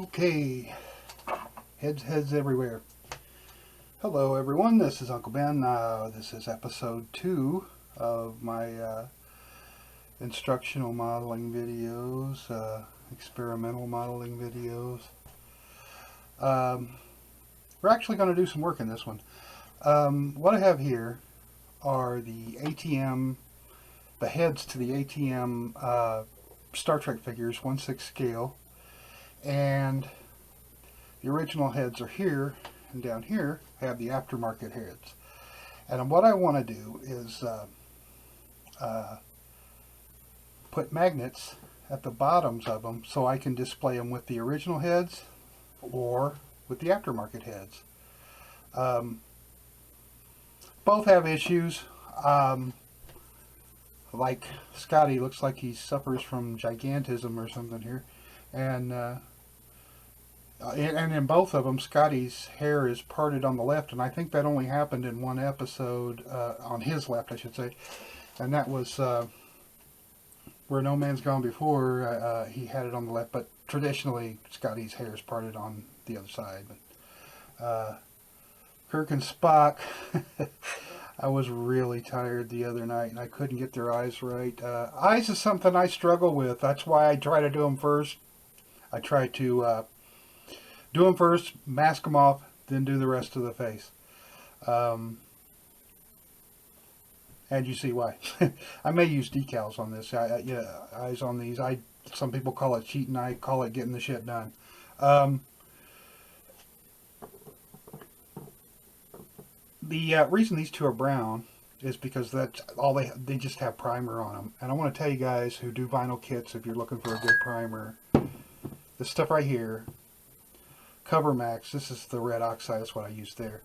Okay, heads everywhere. Hello everyone, this is Uncle Ben. This is episode 2 of my instructional modeling videos, experimental modeling videos. We're actually going to do some work in this one. What I have here are the ATM, the heads to the ATM Star Trek figures, 1/6 scale. And the original heads are here, and down here I have the aftermarket heads. And what I want to do is put magnets at the bottoms of them so I can display them with the original heads or with the aftermarket heads. Both have issues. Like Scotty looks like he suffers from gigantism or something here. And in both of them, Scotty's hair is parted on the left, and I think that only happened in one episode, on his left, I should say, and that was where No Man's Gone Before. He had it on the left, but traditionally Scotty's hair is parted on the other side. But Kirk and Spock, I was really tired the other night, and I couldn't get their eyes right. Eyes is something I struggle with. That's why I try to do them first. I try to do them first, mask them off, then do the rest of the face. And you see why. I may use decals on this. Yeah, eyes on these. Some people call it cheating. I call it getting the shit done. The reason these two are brown is because that's all they just have primer on them. And I want to tell you guys who do vinyl kits, if you're looking for a good primer, this stuff right here, Cover Max, this is the red oxide, that's what I use there,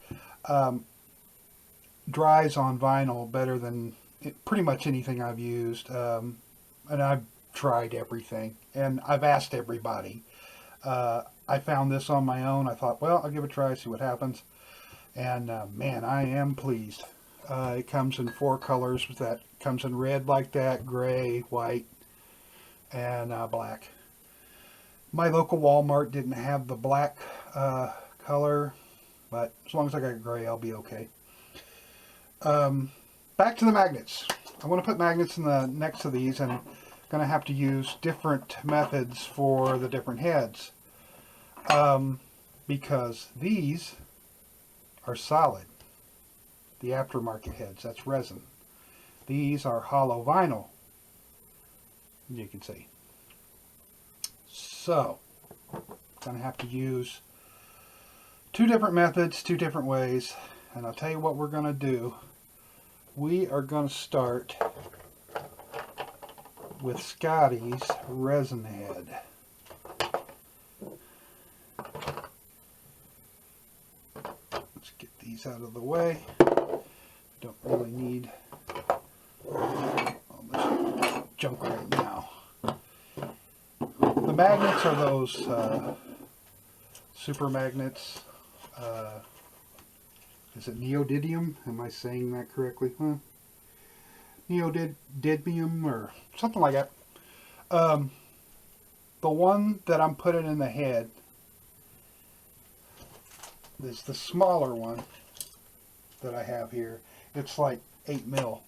dries on vinyl better than pretty much anything I've used. And I've tried everything, and I've asked everybody. I found this on my own. I thought, well, I'll give it a try, see what happens. And man, I am pleased. It comes in 4 colors. That comes in red like that, gray, white, and black. My local Walmart didn't have the black color, but as long as I got gray, I'll be okay. Back to the magnets. I want to put magnets in the next to these, and I'm going to have to use different methods for the different heads, because these are solid. The aftermarket heads, that's resin. These are hollow vinyl, you can see. So, I'm going to have to use 2 different methods, 2 different ways, and I'll tell you what we're going to do. We are going to start with Scotty's resin head. Let's get these out of the way. Don't really need all this junk right now. The magnets are those super magnets. Is it neodymium? Am I saying that correctly? Huh? Neodymium or something like that. The one that I'm putting in the head is the smaller one that I have here. It's like 8 mil.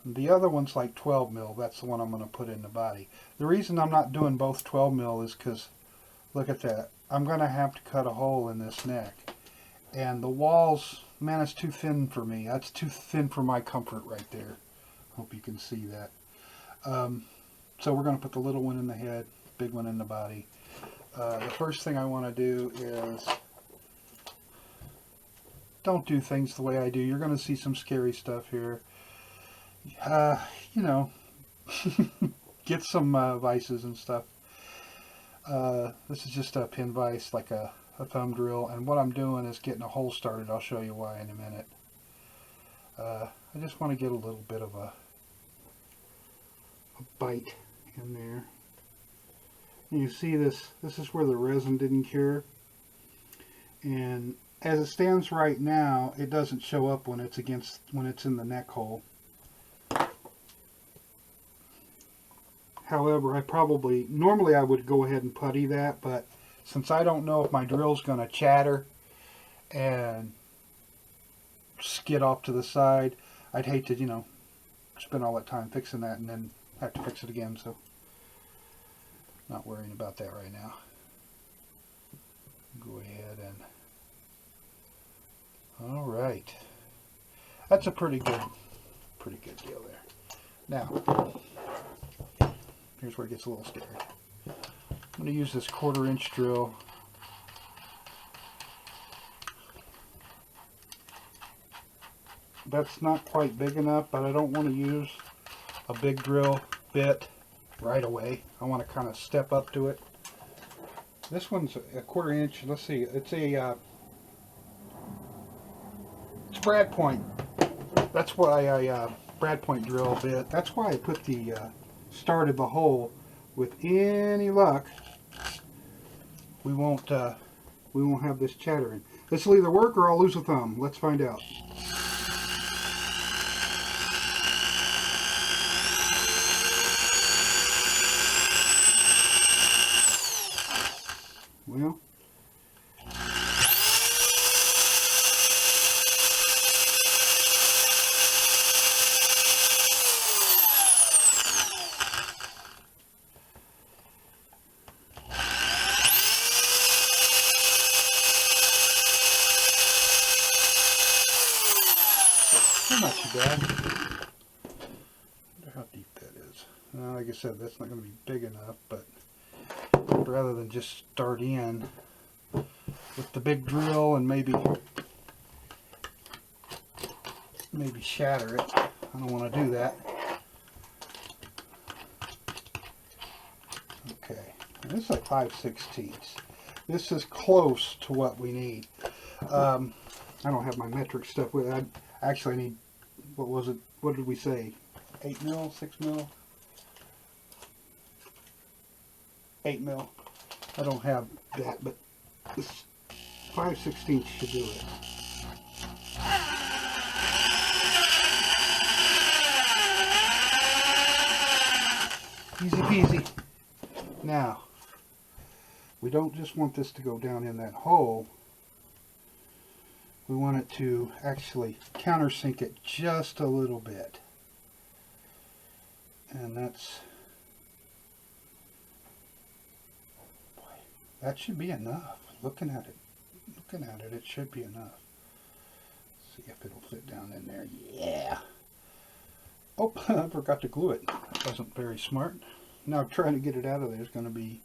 The other one's like 12 mil. That's the one I'm going to put in the body. The reason I'm not doing both 12 mil is because, look at that. I'm going to have to cut a hole in this neck. And the walls, man, it's too thin for me. That's too thin for my comfort right there. Hope you can see that. So we're going to put the little one in the head, big one in the body. The first thing I want to do is, don't do things the way I do. You're going to see some scary stuff here. You know, get some vices and stuff. This is just a pin vise, like a thumb drill, and what I'm doing is getting a hole started. I'll show you why in a minute. I just want to get a little bit of a bite in there. And you see this is where the resin didn't cure, and as it stands right now, it doesn't show up when it's in the neck hole. However, normally I would go ahead and putty that, but since I don't know if my drill's going to chatter and skid off to the side, I'd hate to, spend all that time fixing that and then have to fix it again, so not worrying about that right now. Go ahead and, all right. That's a pretty good deal there. Now, here's where it gets a little scary. I'm going to use this 1/4-inch drill. That's not quite big enough, but I don't want to use a big drill bit right away. I want to kind of step up to it. This one's a 1/4 inch. Let's see. It's brad point. That's why I brad point drill bit. That's why I put the start of the hole. With any luck, we won't have this chattering. This will either work or I'll lose a thumb. Let's find out. Well, not too bad. I wonder how deep that is. Like I said, that's not going to be big enough, but rather than just start in with the big drill and maybe shatter it, I don't want to do that. Okay, this is like 5/16. This is close to what we need. I don't have my metric stuff with it. I actually need, what was it? What did we say? 8 mil, 6 mil? 8 mil. I don't have that, but this 5/16 should do it. Easy peasy. Now, we don't just want this to go down in that hole. We want it to actually countersink it just a little bit. And that should be enough. Looking at it, it should be enough. Let's see if it'll fit down in there. Yeah. Oh, I forgot to glue it. That wasn't very smart. Now trying to get it out of there is going to be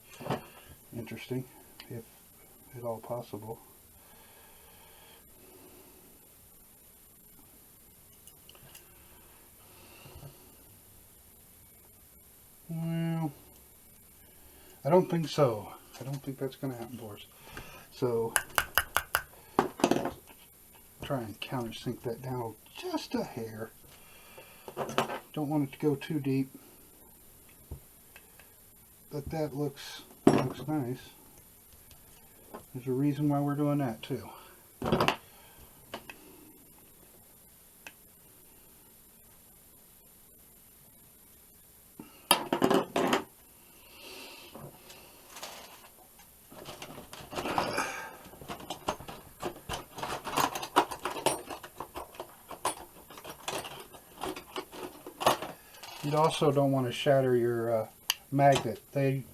interesting, if at all possible. Well, I don't think so. I don't think that's going to happen for us. So, try and countersink that down just a hair. Don't want it to go too deep. But that looks nice. There's a reason why we're doing that too. You also don't want to shatter your magnet. They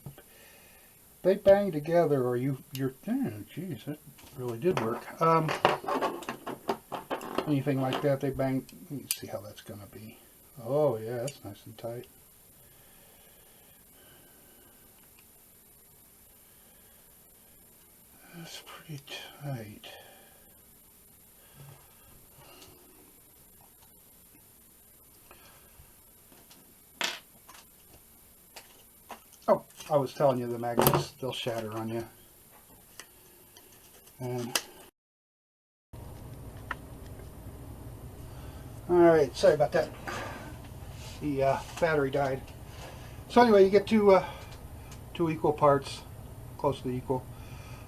bang together, or you're geez, that really did work. Anything like that, they bang. Let's see how that's going to be. Oh yeah, that's nice and tight. That's pretty tight. Oh, I was telling you the magnets, they'll shatter on you. And alright, sorry about that. The battery died. So anyway, you get two equal parts, close to equal,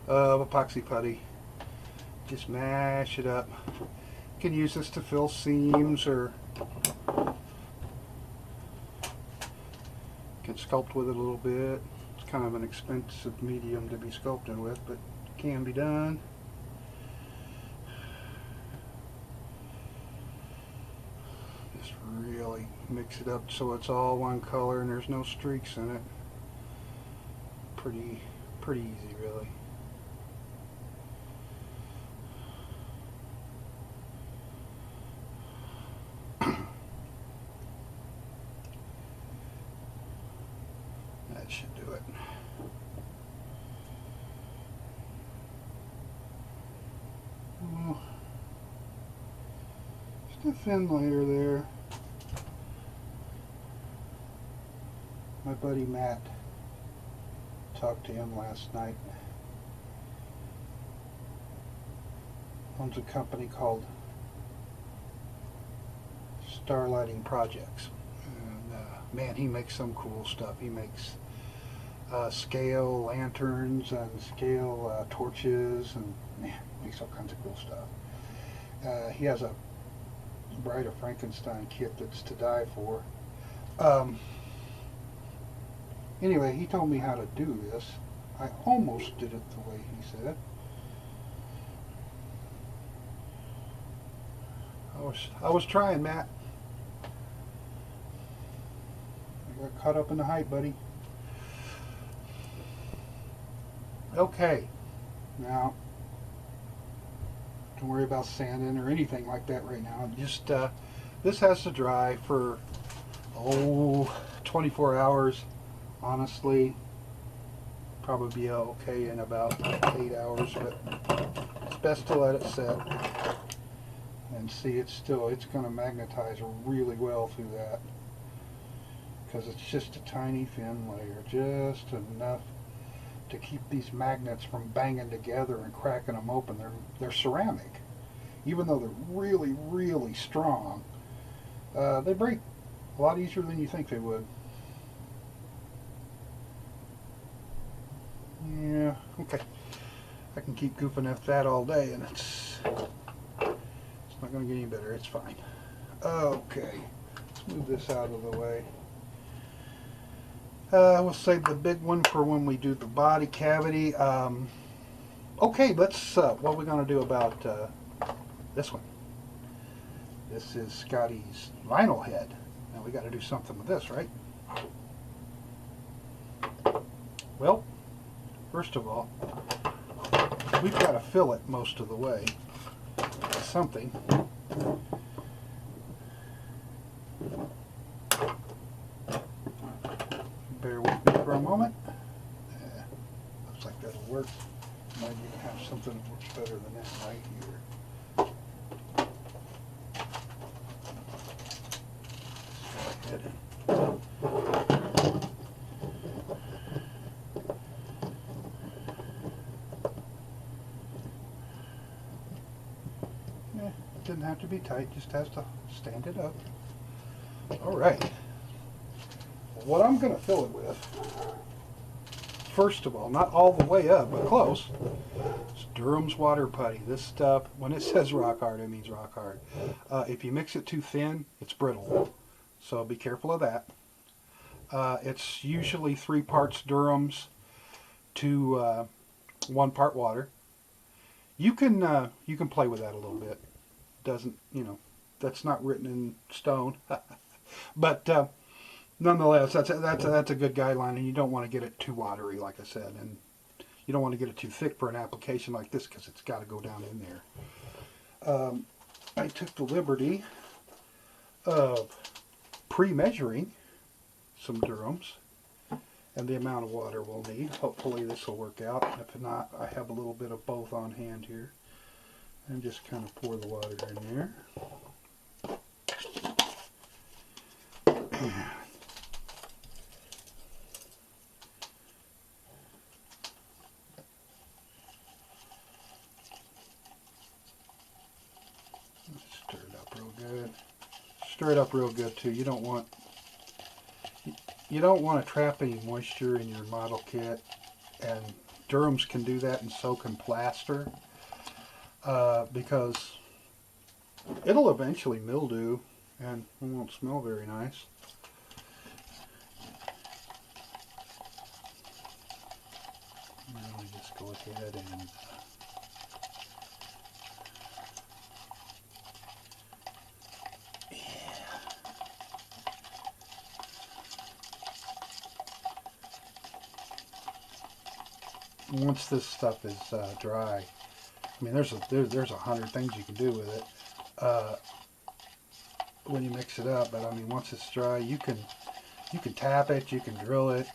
of epoxy putty. Just mash it up. You can use this to fill seams, or can sculpt with it a little bit. It's kind of an expensive medium to be sculpting with, but it can be done. Just really mix it up so it's all one color and there's no streaks in it. Pretty easy, really. That should do it. Well, just a thin layer there. My buddy Matt, talked to him last night. Owns a company called Starlighting Projects. And man, he makes some cool stuff. He makes scale lanterns and scale torches, and man, makes all kinds of cool stuff. He has a Bride of Frankenstein kit that's to die for. Anyway, he told me how to do this. I almost did it the way he said. I was trying, Matt. I got caught up in the hype, buddy. Okay, now don't worry about sanding or anything like that right now. Just this has to dry for 24 hours. Honestly, probably be okay in about 8 hours, but it's best to let it set and see it's going to magnetize really well through that, because it's just a tiny thin layer, just enough to keep these magnets from banging together and cracking them open. They're ceramic. Even though they're really, really strong, they break a lot easier than you think they would. Yeah, okay. I can keep goofing at that all day, and it's not going to get any better. It's fine. Okay, let's move this out of the way. We'll save the big one for when we do the body cavity. Okay, let's. What we're going to do about this one? This is Scotty's vinyl head. Now we got to do something with this, right? Well, first of all, we've got to fill it most of the way with something. Bear with me for a moment. Looks like that'll work. Might even have something that works better than that right here. Go ahead. Doesn't have to be tight, just has to stand it up. All right. What I'm going to fill it with, first of all, not all the way up, but close, it's Durham's water putty. This stuff, when it says rock hard, it means rock hard. If you mix it too thin, it's brittle. So be careful of that. It's usually 3 parts Durham's to 1 part water. You can play with that a little bit. Doesn't, that's not written in stone. But nonetheless, that's a good guideline, and you don't want to get it too watery, like I said, and you don't want to get it too thick for an application like this, because it's got to go down in there. I took the liberty of pre-measuring some Durhams and the amount of water we'll need. Hopefully this will work out. If not, I have a little bit of both on hand here, and just kind of pour the water in there. Stir it up real good. Stir it up real good too. You don't want to trap any moisture in your model kit, and Durham's can do that, and so can plaster, because it'll eventually mildew and it won't smell very nice. me just go ahead and once this stuff is dry, I mean, there's 100 things you can do with it when you mix it up. But I mean, once it's dry, you can tap it, you can drill it.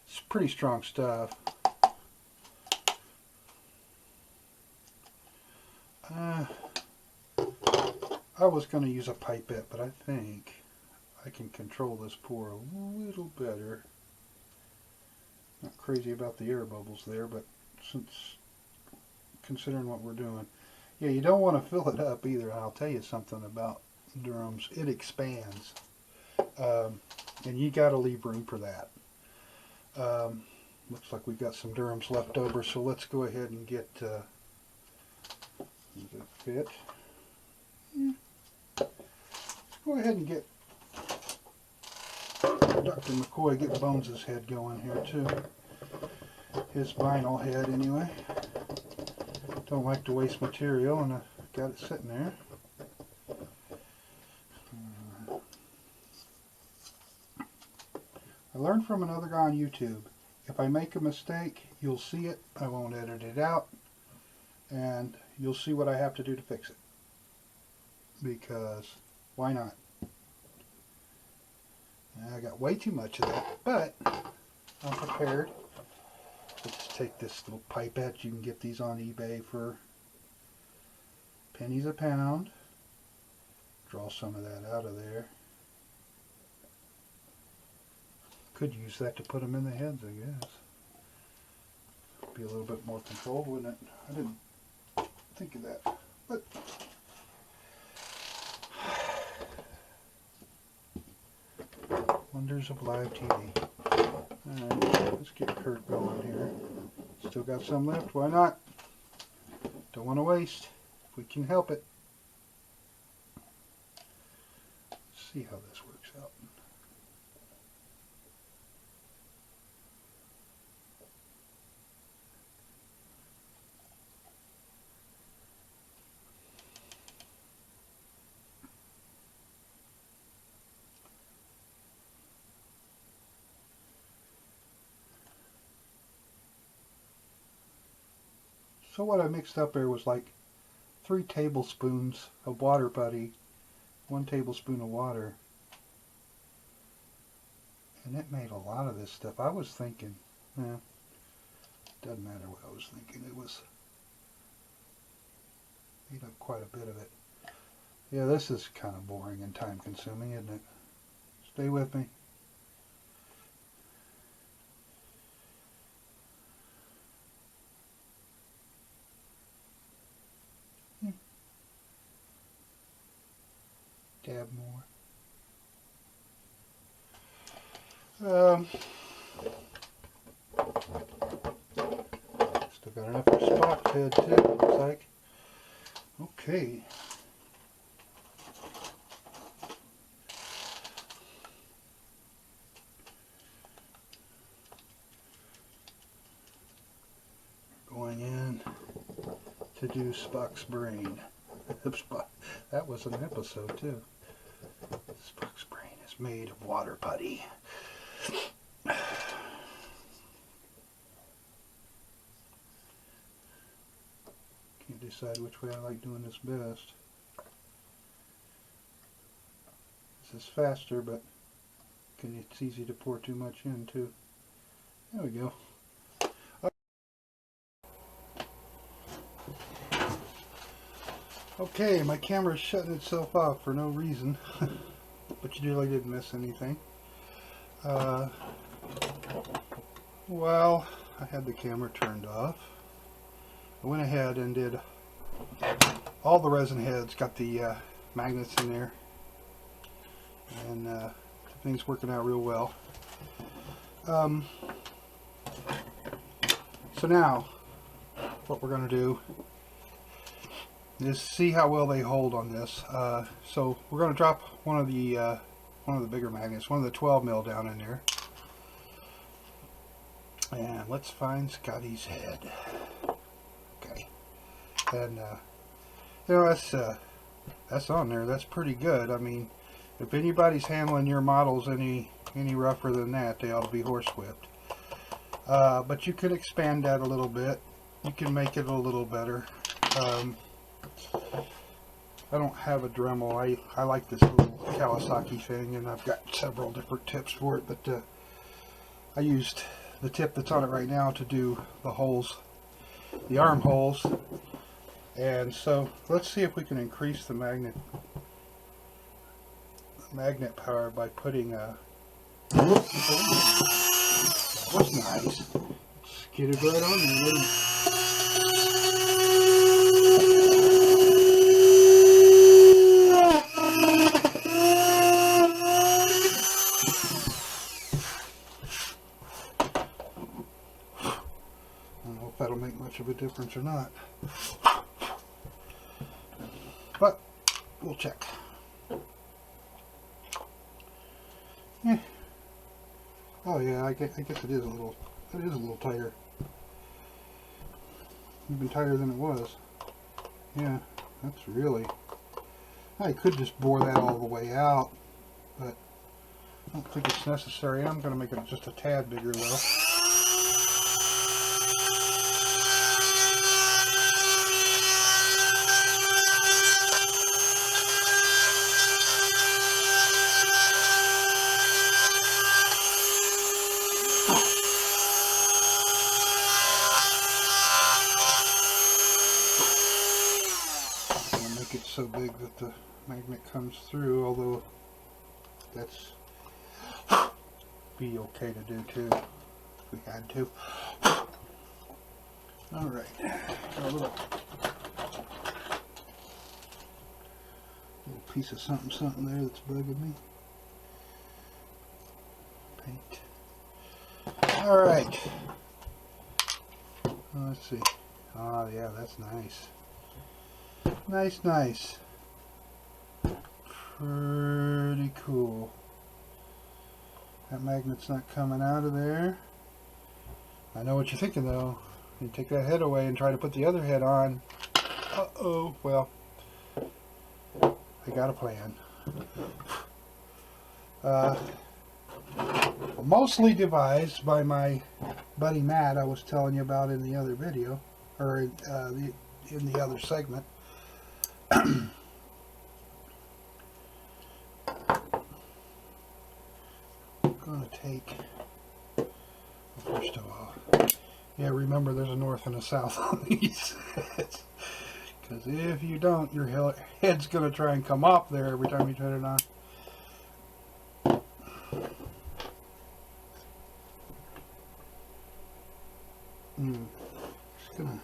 It's pretty strong stuff. I was going to use a pipette, but I think I can control this pour a little better. Not crazy about the air bubbles there, but since considering what we're doing, yeah, you don't want to fill it up either. And I'll tell you something about Durham's: it expands, and you got to leave room for that. Looks like we've got some Durham's left over, so let's go ahead and get does it fit? Yeah. Let's go ahead and get Dr. McCoy, get Bones' head going here too. His vinyl head anyway. Don't like to waste material, and I got it sitting there. I learned from another guy on YouTube. If I make a mistake, you'll see it. I won't edit it out, and you'll see what I have to do to fix it. Because why not? I got way too much of that, but I'm prepared. Let's take this little pipette. You can get these on eBay for pennies a pound. Draw some of that out of there. Could use that to put them in the heads, I guess. Be a little bit more controlled, wouldn't it? I didn't think of that, but wonders of live TV. Alright, let's get Kurt going here. Still got some left, why not? Don't want to waste if we can help it. Let's see how this works out. So what I mixed up there was like 3 tablespoons of water putty, 1 tablespoon of water, and it made a lot of this stuff. I was thinking, doesn't matter what I was thinking, it was made up quite a bit of it. Yeah, this is kind of boring and time consuming, isn't it? Stay with me. Dab more. Still got enough for Spock's head too, looks like. Okay. Going in to do Spock's brain. That was an episode too. Spock's brain is made of water putty. Can't decide which way I like doing this best. This is faster, but it's easy to pour too much in too. There we go. Okay, my camera's shutting itself off for no reason, but you really didn't miss anything. Well, I had the camera turned off. I went ahead and did all the resin heads, got the magnets in there, and everything's working out real well. So now, what we're going to do is see how well they hold on this. So we're going to drop one of the bigger magnets, one of the 12 mil down in there, And let's find Scotty's head. Okay. And you know, that's on there. That's pretty good. I mean, if anybody's handling your models any rougher than that, they ought to be horsewhipped. But you could expand that a little bit. You can make it a little better. I don't have a Dremel. I like this little Kawasaki thing, and I've got several different tips for it, but I used the tip that's on it right now to do the holes, the arm holes. And so let's see if we can increase the magnet power by putting a... That was nice. Let's get it right on there. I don't know if that'll make much of a difference or not, but we'll check. Oh yeah, I guess it is a little tighter. Even tighter than it was. Yeah, that's really... I could just bore that all the way out, but I don't think it's necessary. I'm going to make it just a tad bigger though. It so big that the magnet comes through, although that's be okay to do too if we had to. Alright, got a little piece of something there that's bugging me. Paint. Alright, let's see. Oh yeah, that's nice. Nice. Pretty cool. That magnet's not coming out of there. I know what you're thinking though. You take that head away and try to put the other head on. Uh-oh. Well, I got a plan. Mostly devised by my buddy Matt I was telling you about in the other video, or in the other segment. I'm going to take, first of all, yeah, remember there's a north and a south on these, because if you don't, your head's going to try and come off there every time you turn it on. Just going to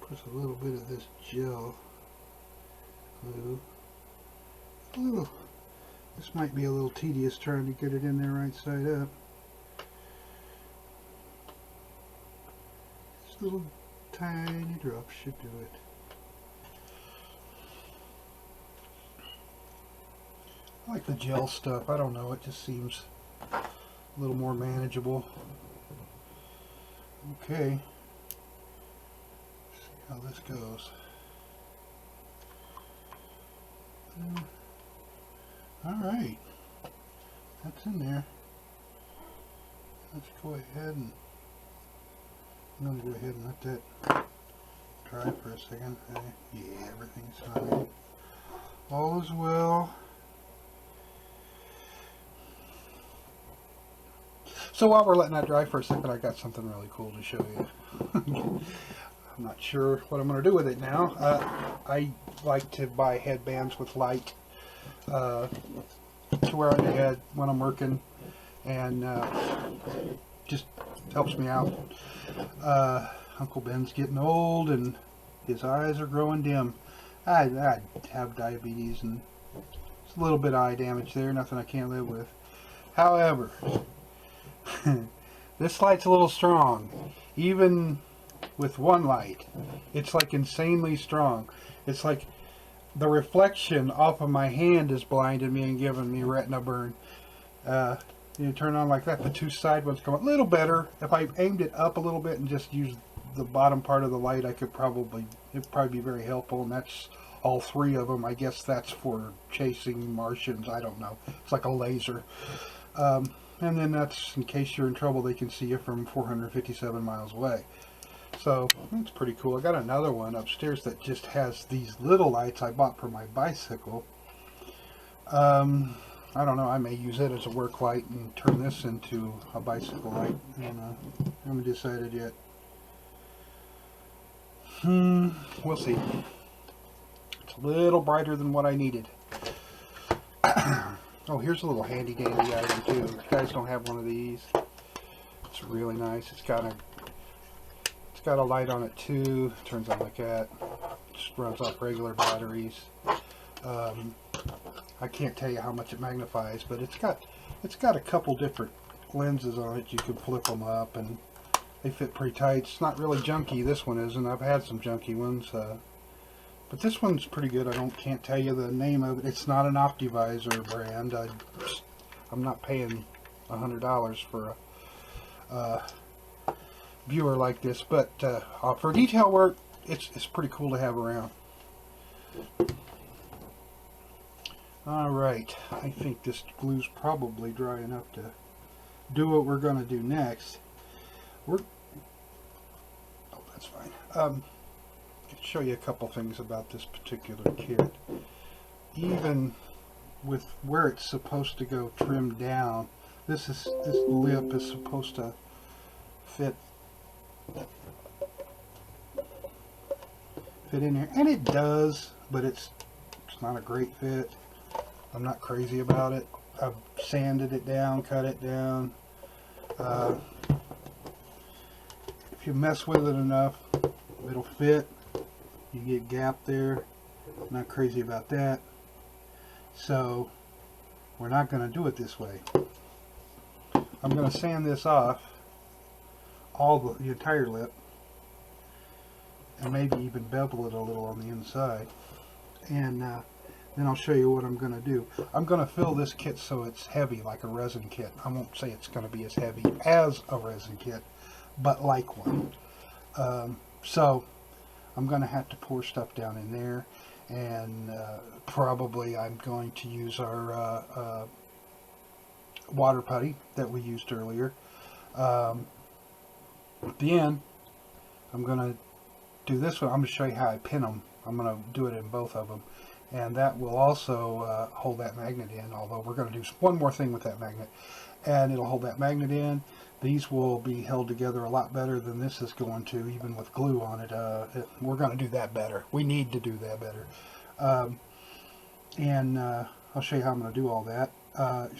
put a little bit of this gel glue. This might be a little tedious trying to get it in there right side up. Just little tiny drops should do it. I like the gel stuff. I don't know, it just seems a little more manageable. Okay. See how this goes. Alright, that's in there. Let's go ahead and I'm going to go ahead and let that dry for a second. Yeah, everything's fine. All is well. So while we're letting that dry for a second, I got something really cool to show you. I'm not sure what I'm going to do with it now. I like to buy headbands with light to wear on your head when I'm working, and just helps me out. Uncle Ben's getting old and his eyes are growing dim. I have diabetes and it's a little bit of eye damage there, nothing I can't live with. However, this light's a little strong. Even with one light, it's like insanely strong. It's like the reflection off of my hand is blinding me and giving me retina burn. You turn it on like that. The two side ones come a little better. If I aimed it up a little bit and just used the bottom part of the light, it'd probably be very helpful. And that's all three of them. I guess that's for chasing Martians. I don't know. It's like a laser. And then that's in case you're in trouble, they can see you from 457 miles away. So that's pretty cool. I got another one upstairs that just has these little lights I bought for my bicycle. I don't know, I may use it as a work light and turn this into a bicycle light. And I haven't decided yet. We'll see. It's a little brighter than what I needed. Oh, here's a little handy dandy item too. If you guys don't have one of these, it's really nice. It's got a light on it too. It turns on like that. Just runs off regular batteries. I can't tell you how much it magnifies, but it's got a couple different lenses on it. You can flip them up, and they fit pretty tight. It's not really junky. This one isn't. I've had some junky ones, but this one's pretty good. Can't tell you the name of it. It's not an Optivisor brand. I'm not paying $100 for a viewer like this, but for detail work, it's pretty cool to have around. Alright, I think this glue's probably dry enough to do what we're going to do next. Oh, that's fine. I'll show you a couple things about this particular kit. Even with where it's supposed to go trimmed down, this lip is supposed to fit in here, and it does, but it's not a great fit. I'm not crazy about it. I've sanded it down, cut it down. If you mess with it enough, it'll fit. You get gap there. Not crazy about that. So we're not going to do it this way. I'm going to sand this off, all the entire lip, and maybe even bevel it a little on the inside. And then I'll show you what I'm going to do. I'm going to fill this kit so it's heavy like a resin kit. I won't say it's going to be as heavy as a resin kit, but like one. So I'm going to have to pour stuff down in there, and probably I'm going to use our water putty that we used earlier. At the end, I'm going to do this one. I'm going to show you how I pin them. I'm going to do it in both of them. And that will also hold that magnet in, although we're going to do one more thing with that magnet. And it'll hold that magnet in. These will be held together a lot better than this is going to, even with glue on it. We're going to do that better. We need to do that better. And I'll show you how I'm going to do all that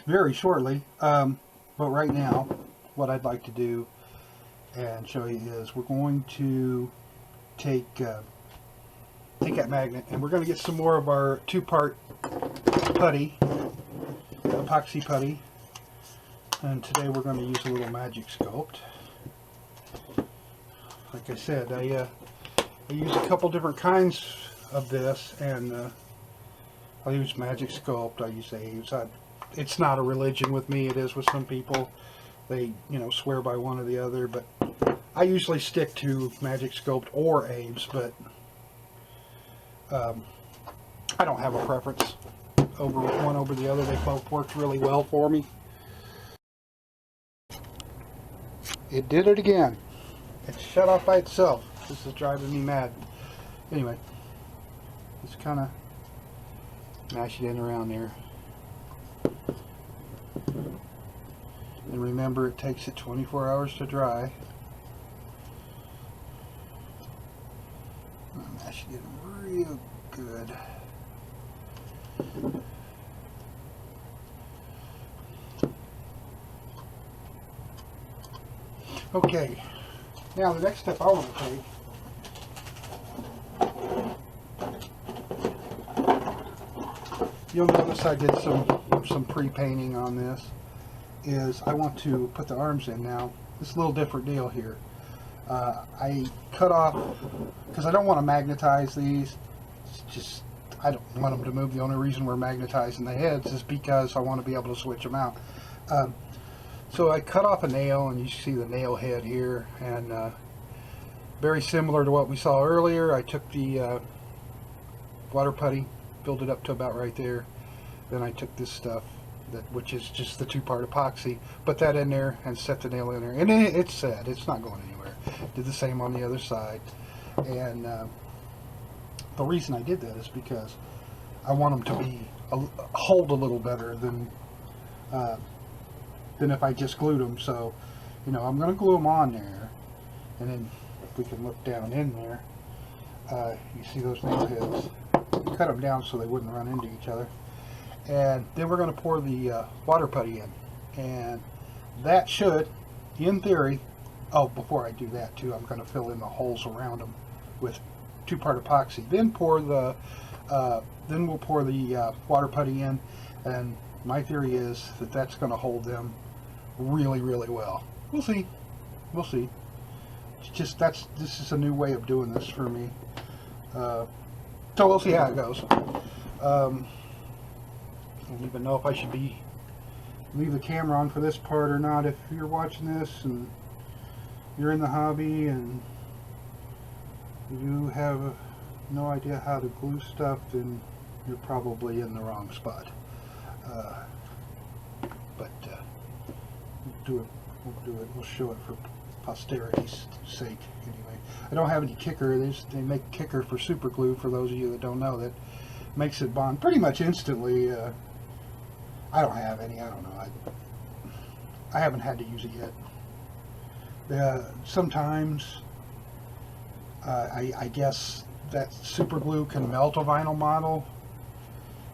very shortly. But right now, what I'd like to do and show you is we're going to take that magnet, and we're going to get some more of our two-part putty, epoxy putty, and today we're going to use a little Magic Sculpt. Like I said, I use a couple different kinds of this, and I use Magic Sculpt, I use Aves. It's not a religion with me. It is with some people. They, swear by one or the other, but I usually stick to Magic Sculpt or Aves, but I don't have a preference over one over the other. They both worked really well for me. It did it again. It shut off by itself. This is driving me mad. Anyway, just kind of mash it in around there. And remember, it takes it 24 hours to dry. Mash it in real good. Okay, now the next step I want to take, you'll notice I did some pre-painting on this, is I want to put the arms in now. It's a little different deal here. I cut off, because I don't want to magnetize these. It's just, I don't want them to move. The only reason we're magnetizing the heads is because I want to be able to switch them out. So I cut off a nail, and you see the nail head here, and very similar to what we saw earlier. I took the water putty, filled it up to about right there. Then I took this stuff, which is just the 2-part epoxy, put that in there and set the nail in there. And it's set, it's not going anywhere. Did the same on the other side. And the reason I did that is because I want them to hold a little better than if I just glued them. So, you know, I'm going to glue them on there, and then if we can look down in there, you see those nail heads. Cut them down so they wouldn't run into each other. And then we're going to pour the water putty in, and that should, in theory, oh, before I do that too, I'm going to fill in the holes around them with 2-part epoxy. Then we'll pour the water putty in, and my theory is that that's going to hold them really, really well. We'll see. We'll see. It's just this is a new way of doing this for me. So we'll see how it goes. I don't even know if I should leave the camera on for this part or not. If you're watching this and you're in the hobby and you have no idea how to glue stuff, then you're probably in the wrong spot. But we'll do it. We'll show it for posterity's sake anyway. I don't have any kicker. They make kicker for super glue, for those of you that don't know, that makes it bond pretty much instantly. I don't have any. I don't know. I haven't had to use it yet. Sometimes I guess that super glue can melt a vinyl model,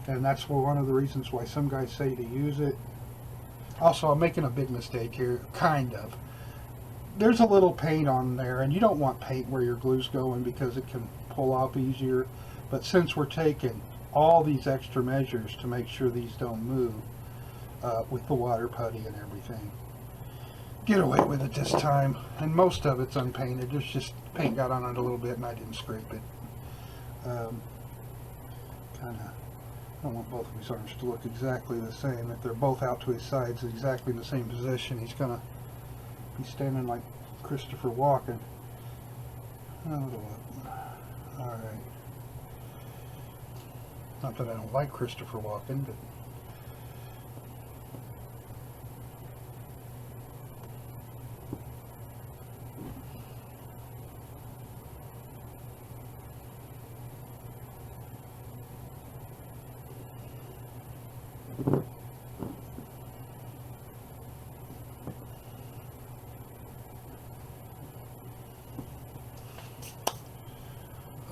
and that's one of the reasons why some guys say to use it. Also, I'm making a big mistake here, kind of. There's a little paint on there, and you don't want paint where your glue's going because it can pull off easier. But since we're taking all these extra measures to make sure these don't move with the water putty and everything, get away with it this time. And most of it's unpainted. There's just paint got on it a little bit, and I didn't scrape it. I don't want both of his arms to look exactly the same. If they're both out to his sides, exactly in the same position, he's gonna be standing like Christopher Walken. Oh, all right. Not that I don't like Christopher Walken, but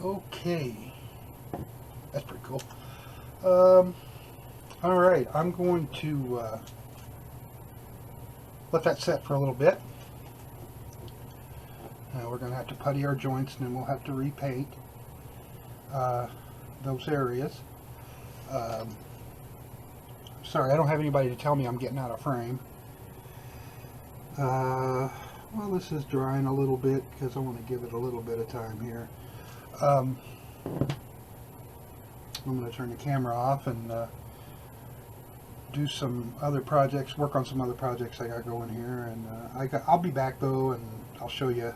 okay, that's pretty cool. All right, I'm going to let that set for a little bit. We're going to have to putty our joints, and then we'll have to repaint those areas. Sorry, I don't have anybody to tell me I'm getting out of frame. Well, this is drying a little bit because I want to give it a little bit of time here. I'm going to turn the camera off and do some other projects, work on some other projects I got going here, and I'll be back though, and I'll show you.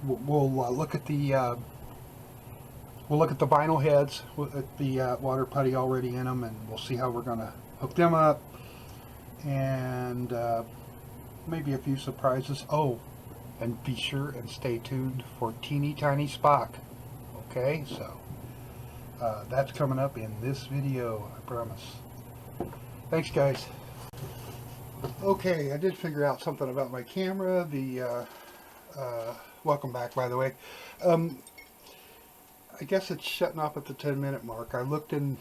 We'll look at the vinyl heads with the water putty already in them, and we'll see how we're going to hook them up, and maybe a few surprises. Oh, and be sure and stay tuned for teeny tiny Spock. Okay, so that's coming up in this video, I promise. Thanks, guys. Okay, I did figure out something about my camera. Welcome back, by the way. I guess it's shutting off at the 10-minute mark. I looked, and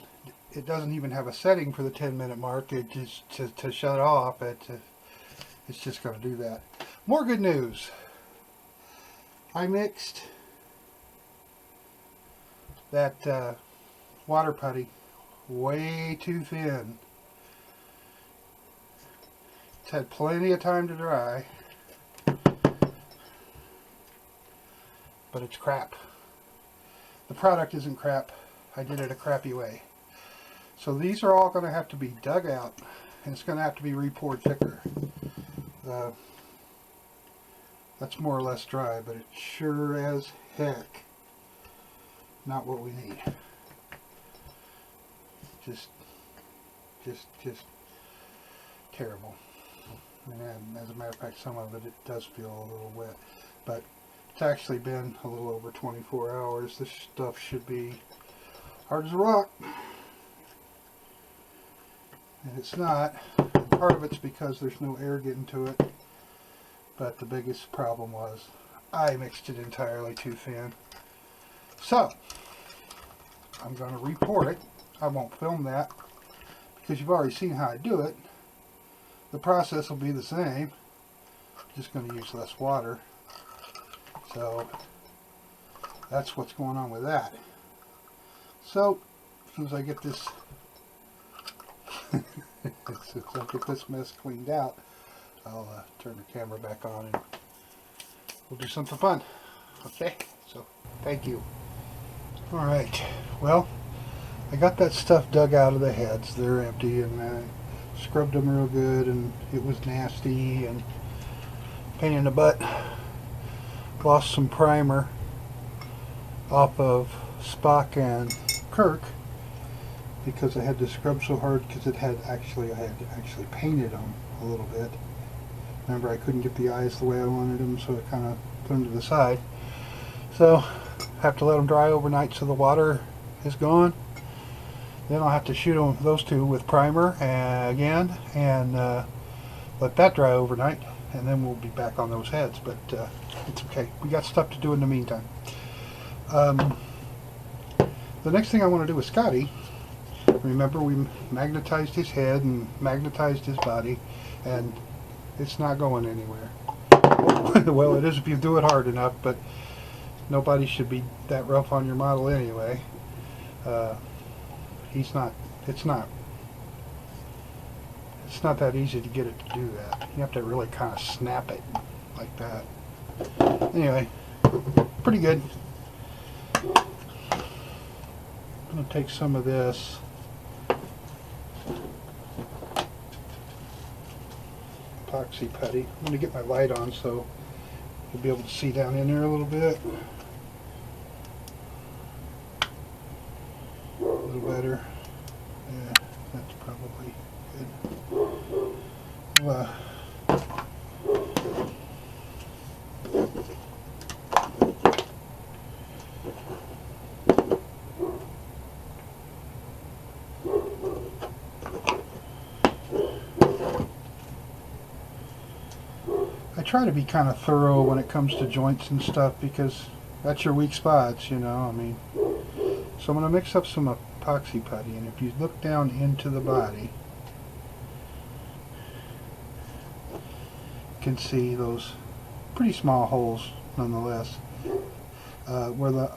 it doesn't even have a setting for the 10-minute mark. It just to shut off. It's just going to do that. More good news. I mixed that water putty way too thin. It's had plenty of time to dry, but it's crap. The product isn't crap. I did it a crappy way. So these are all going to have to be dug out and it's going to have to be re-poured thicker. That's more or less dry, but it's sure as heck not what we need. Just terrible. And as a matter of fact, some of it does feel a little wet, but it's actually been a little over 24 hours. This stuff should be hard as a rock, and it's not. And part of it's because there's no air getting to it, but the biggest problem was I mixed it entirely too thin. So I'm going to re-pour it. I won't film that because you've already seen how I do it. The process will be the same, just going to use less water. So that's what's going on with that. So as soon as I get this mess cleaned out, I'll turn the camera back on and we'll do something fun. Okay, so thank you. Alright, well, I got that stuff dug out of the heads. They're empty, and I scrubbed them real good, and it was nasty and pain in the butt. Lost some primer off of Spock and Kirk because I had to scrub so hard because I had actually painted them a little bit. Remember, I couldn't get the eyes the way I wanted them, so I kind of put them to the side. So have to let them dry overnight so the water is gone. Then I'll have to shoot them, those two, with primer again, and let that dry overnight, and then we'll be back on those heads. But it's okay. We got stuff to do in the meantime. The next thing I want to do with Scotty, remember we magnetized his head and magnetized his body, and it's not going anywhere. Well, it is if you do it hard enough, but nobody should be that rough on your model anyway. It's not that easy to get it to do that. You have to really kind of snap it like that. Anyway, pretty good. I'm going to take some of this epoxy putty. I'm going to get my light on so you'll be able to see down in there a little bit. A little better. Yeah, that's probably good. Well, I try to be kind of thorough when it comes to joints and stuff because that's your weak spots, you know. I mean, so I'm going to mix up some epoxy putty, and if you look down into the body, you can see those pretty small holes nonetheless where the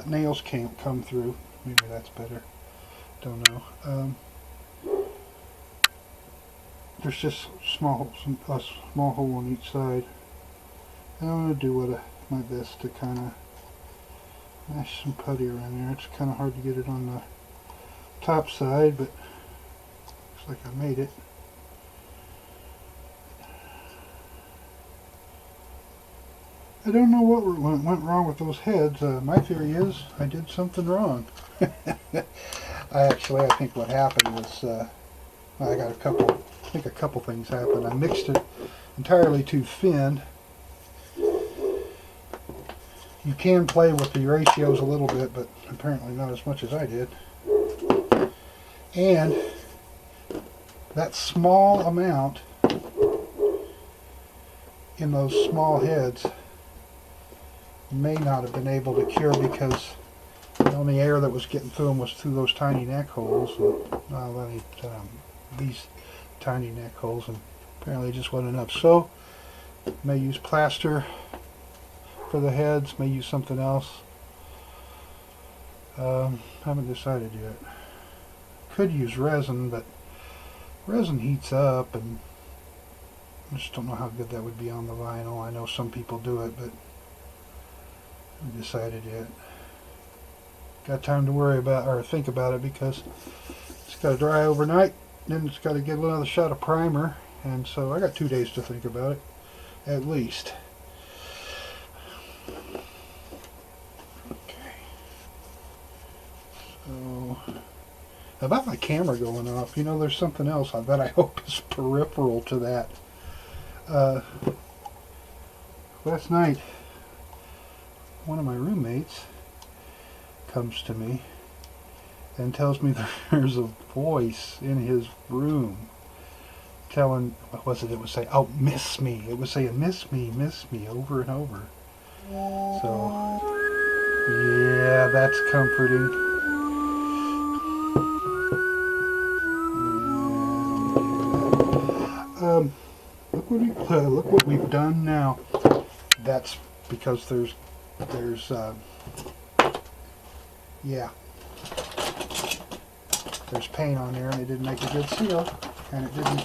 nails can't come through. Maybe that's better. Don't know. There's just small holes, a small hole on each side. And I'm going to do my best to kind of mash some putty around there. It's kind of hard to get it on the top side, but looks like I made it. I don't know what went wrong with those heads. My theory is I did something wrong. I think what happened was I think a couple things happened. I mixed it entirely too thin. You can play with the ratios a little bit, but apparently not as much as I did. And that small amount in those small heads may not have been able to cure because the only air that was getting through them was through those tiny neck holes, and these tiny neck holes, and apparently it just wasn't enough. So may use plaster for the heads, may use something else. Haven't decided yet. Could use resin, but resin heats up, and I just don't know how good that would be on the vinyl. I know some people do it, but I haven't decided yet. Got time to worry about or think about it because it's got to dry overnight, Then it's got to get another shot of primer, and so I got 2 days to think about it, at least. Okay. So, about my camera going off, you know, there's something else that I hope is peripheral to that. Last night, one of my roommates comes to me and tells me there's a voice in his room telling, what was it? It would say, oh, miss me. It was saying, miss me, over and over. So, yeah, that's comforting. Look what we've done now. That's because there's paint on there, and it didn't make a good seal, and it didn't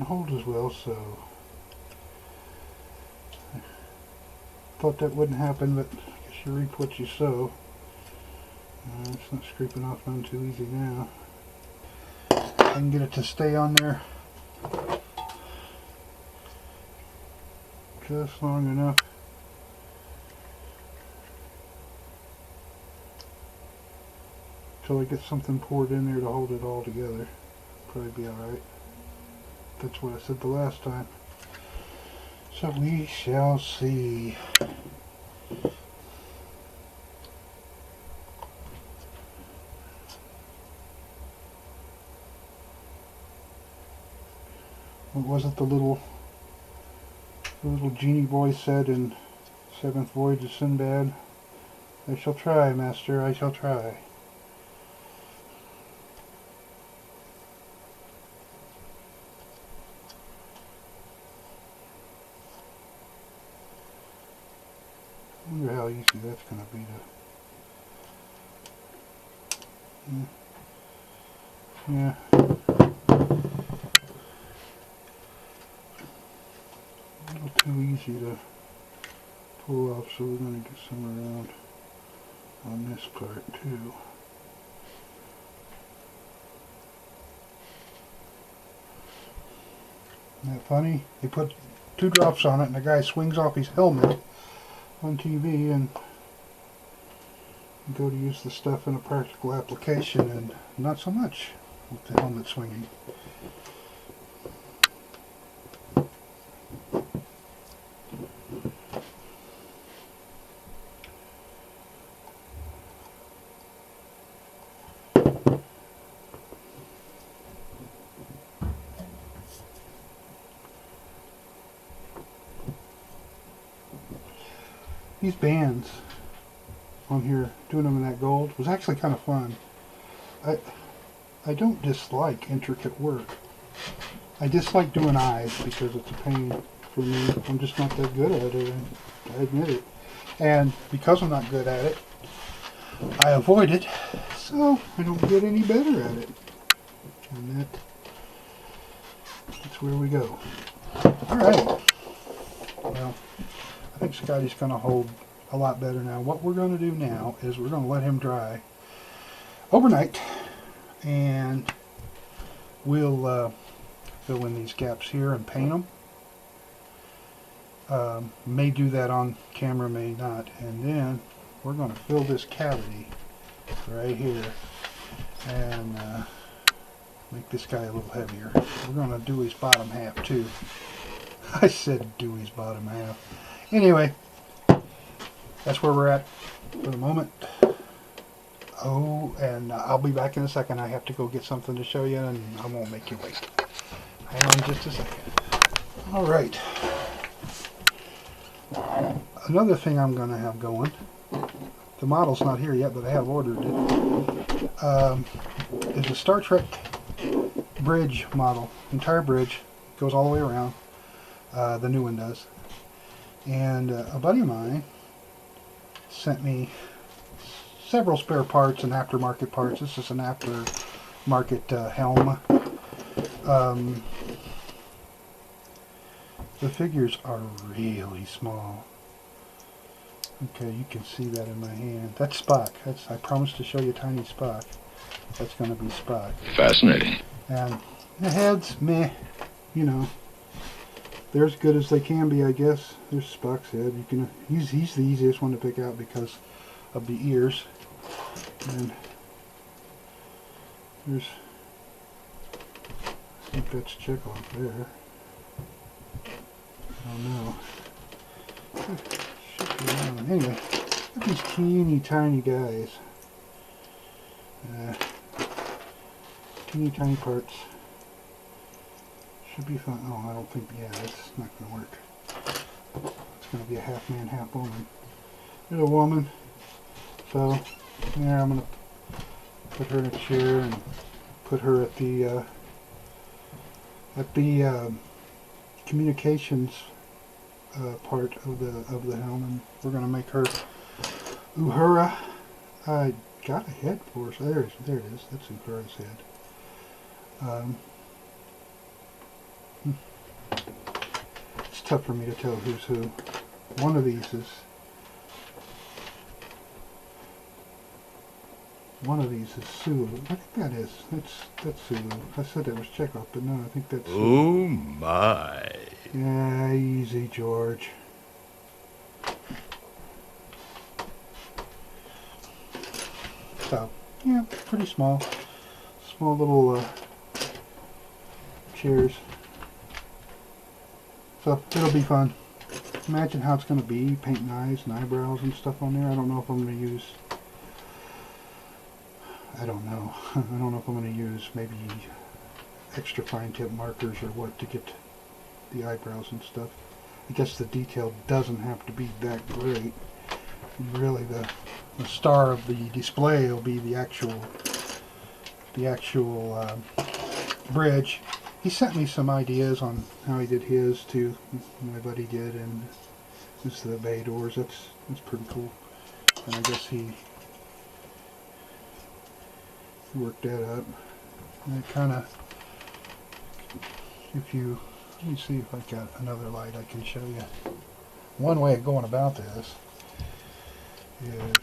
hold as well. So I thought that wouldn't happen, but I guess you reap what you sow. It's not scraping off none too easy now. I can get it to stay on there just long enough till I get something poured in there to hold it all together. Probably be alright. That's what I said the last time. So we shall see. What was it the little genie boy said in Seventh Voyage of Sinbad? I shall try, master, I shall try. I wonder how easy that's going to be to... Yeah. A little too easy to pull off, so we're going to get some around on this part too. Isn't that funny? They put 2 drops on it, and the guy swings off his helmet on TV and go to use the stuff in a practical application, and not so much with the helmet swinging. These bands on here, doing them in that gold, was actually kind of fun. I don't dislike intricate work. I dislike doing eyes because it's a pain for me. I'm just not that good at it, and I admit it. And because I'm not good at it, I avoid it, so I don't get any better at it. And that's where we go. Alright. Well, I think Scotty's going to hold a lot better now. What we're going to do now is we're going to let him dry overnight, and we'll fill in these gaps here and paint them. May do that on camera, may not. And then we're going to fill this cavity right here and make this guy a little heavier. We're going to do his bottom half too. I said do his bottom half. Anyway, that's where we're at for the moment. Oh, and I'll be back in a second. I have to go get something to show you, and I won't make you wait. Hang on just a second. All right. Another thing I'm going to have going, the model's not here yet, but I have ordered it, is a Star Trek bridge model. Entire bridge. Goes all the way around. The new one does. And a buddy of mine sent me several spare parts and aftermarket parts. This is an aftermarket helm. The figures are really small. Okay, you can see that in my hand. That's Spock. I promised to show you tiny Spock. That's going to be Spock. Fascinating. And the heads, meh. You know, they're as good as they can be, I guess. There's Spock's head. He's the easiest one to pick out because of the ears. And there's, I think that's Chekhov there. I don't know. Anyway, look at these teeny tiny guys. Teeny tiny parts. Should be fun. Oh, I don't think, yeah, that's not going to work. It's going to be a half man, half woman. There's a woman. So, yeah, I'm going to put her in a chair and put her at the communications part of the helm, and we're going to make her Uhura. I got a head for us. There it is. That's Uhura's head. It's tough for me to tell who's who. One of these is Sulu. I think that is. That's Sulu. I said that was Chekhov, but no, I think that's Sulu. Oh my. Yeah, easy, George. So, yeah, pretty small. Small little chairs. So, it'll be fun. Imagine how it's going to be, painting eyes and eyebrows and stuff on there. I don't know if I'm going to use... I don't know. I don't know if I'm going to use maybe extra fine tip markers or what to get the eyebrows and stuff. I guess the detail doesn't have to be that great. Really, the star of the display will be the actual bridge. He sent me some ideas on how he did his too. My buddy did, and this is the bay doors. That's pretty cool. And I guess he worked that up. And it kind of, let me see if I've got another light I can show you. One way of going about this is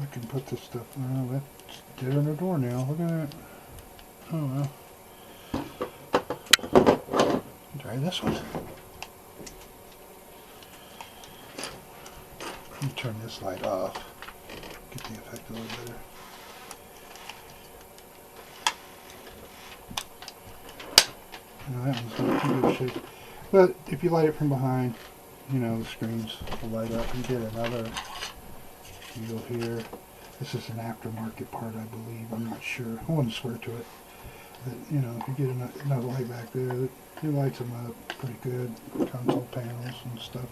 you can put this stuff, well, that's dead on the door now. Look at that. Oh well. Try this one. Let me turn this light off. Get the effect a little better. Now that one's not too good shape. But if you light it from behind, you know, the screens will light up and get another deal here. This is an aftermarket part, I believe. I'm not sure. I wouldn't swear to it. But, you know, if you get another light back there, it lights them up pretty good. Console panels and stuff.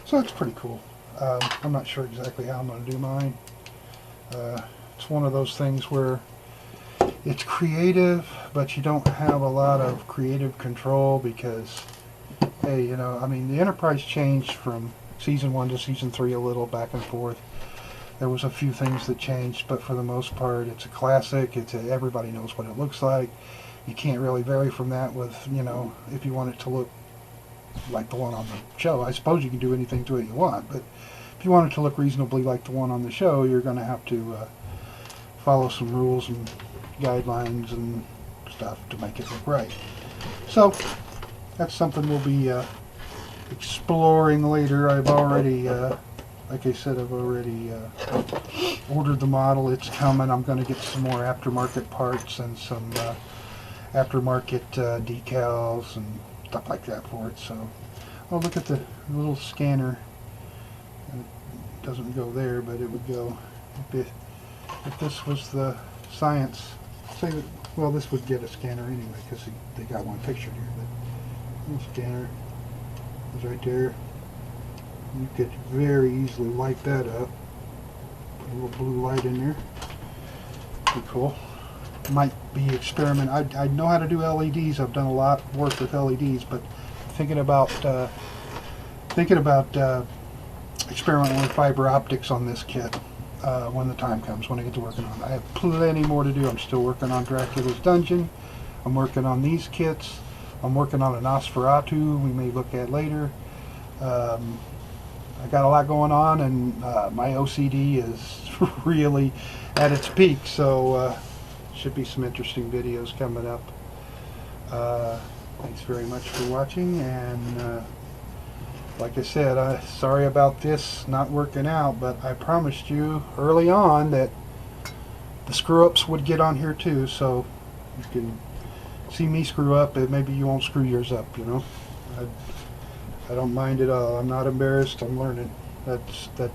So it's pretty cool. I'm not sure exactly how I'm going to do mine. It's one of those things where it's creative, but you don't have a lot of creative control because, hey, you know, I mean, the Enterprise changed from season 1 to season 3 a little back and forth. There was a few things that changed, but for the most part, it's a classic. Everybody knows what it looks like. You can't really vary from that with, you know, if you want it to look like the one on the show. I suppose you can do anything to it you want, but if you want it to look reasonably like the one on the show, you're going to have to follow some rules and guidelines and stuff to make it look right. So that's something we'll be exploring later. I've already, like I said, I've already ordered the model. It's coming. I'm going to get some more aftermarket parts and some aftermarket decals and stuff like that for it. So, oh, look at the little scanner. It doesn't go there, but it would go if this was the science. Say that, well, this would get a scanner anyway because they got one pictured here. But little scanner is right there. You could very easily light that up. Put a little blue light in there. Pretty cool. Might be experiment. I know how to do LEDs. I've done a lot of work with LEDs, but thinking about experimenting with fiber optics on this kit when the time comes, when I get to working on it. I have plenty more to do. I'm still working on Dracula's Dungeon. I'm working on these kits. I'm working on a Nosferatu we may look at later. I got a lot going on, and my OCD is really at its peak, so should be some interesting videos coming up. Thanks very much for watching, and like I said, sorry about this not working out, but I promised you early on that the screw-ups would get on here too, so you can see me screw up, and maybe you won't screw yours up, you know. I don't mind at all. I'm not embarrassed. I'm learning. That's the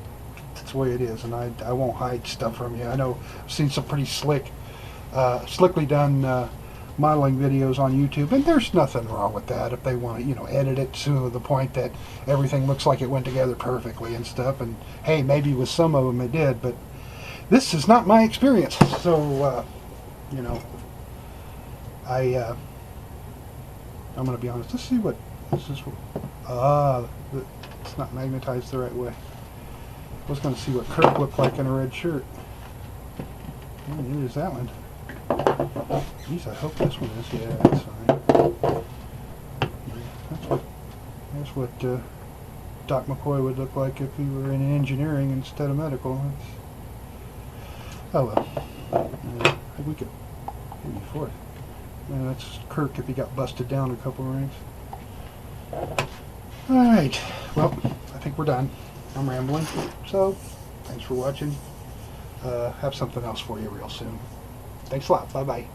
way it is, and I won't hide stuff from you. I know I've seen some pretty slickly done modeling videos on YouTube, and there's nothing wrong with that if they want to, you know, edit it to the point that everything looks like it went together perfectly and stuff. And hey, maybe with some of them it did, but this is not my experience. So, you know, I'm going to be honest. Let's see what this is. It's not magnetized the right way. I was going to see what Kirk looked like in a red shirt. Oh, neither is that one. Geez, I hope this one is. Yeah, that's fine. That's what Doc McCoy would look like if he were in engineering instead of medical. Oh well. We could maybe fourth. That's Kirk if he got busted down a couple of ranks. Alright, well, I think we're done. I'm rambling. So, thanks for watching. Have something else for you real soon. Thanks a lot. Bye-bye.